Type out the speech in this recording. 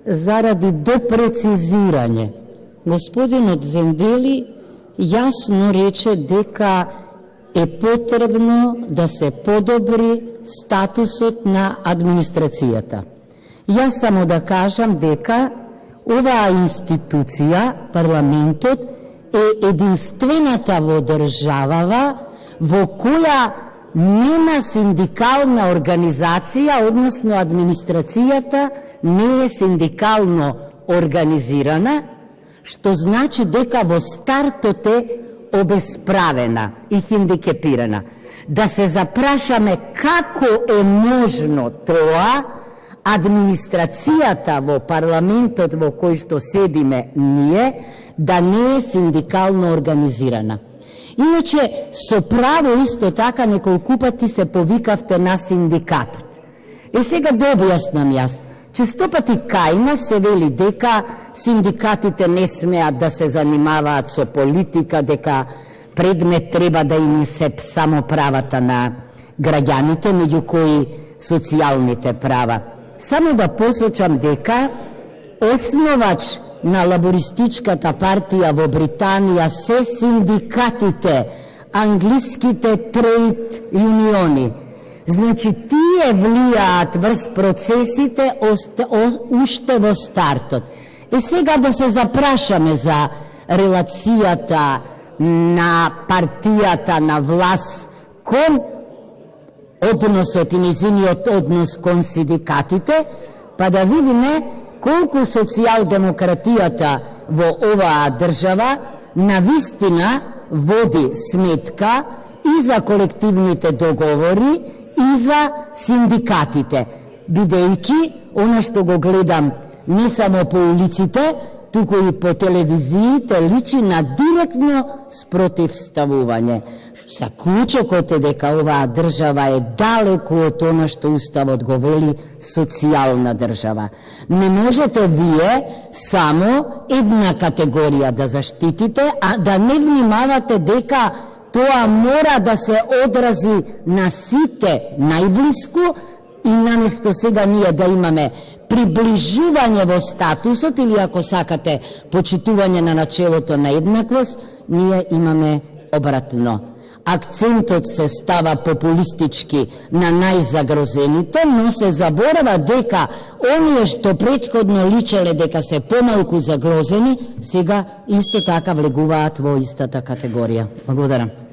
Заради допрецизирање, господинот Зендели јасно рече дека е потребно да се подобри статусот на администрацијата. Јас само да кажам дека оваа институција, парламентот, е единствената во државава во која нема синдикална организација, односно администрацијата не е синдикално организирана, што значи дека во стартот е обесправена и хендикепирана. Да се запрашаме како е можно тоа администрацијата во парламентот во кој што седиме ние да не е синдикално организирана. Иначе, со право исто така неколку пати се повикавте на синдикатот. Сега да објаснам јас. Често пати кај нас се вели дека синдикатите не смеат да се занимаваат со политика, дека предмет треба да им се само правата на граѓаните, меѓу кои социјалните права. Само да посочам дека основач на лабористичката партија во Британија се синдикатите, англиските трейд юниони. Значи, тие влијаат врз процесите уште во стартот. Сега да се запрашаме за релацијата на партијата на власт кон односот и низиниот однос кон синдикатите, па да видиме колку социјалдемократијата во оваа држава навистина води сметка и за колективните договори и за синдикатите, бидејќи она што го гледам не само по улиците, туку и по телевизиите, личи на директно спротивставување. Заклучокот е дека оваа држава е далеку од она што Уставот го вели социјална држава. Не можете вие само една категорија да заштитите, а да не внимавате дека тоа мора да се одрази на сите најблиску и наместо сега ние да имаме приближување во статусот или ако сакате почитување на начелото на еднаквост, ние имаме обратно. Акцентот се става популистички на најзагрозените, но се заборава дека оние што претходно личеле дека се помалку загрозени, сега исто така влегуваат во истата категорија. Благодарам.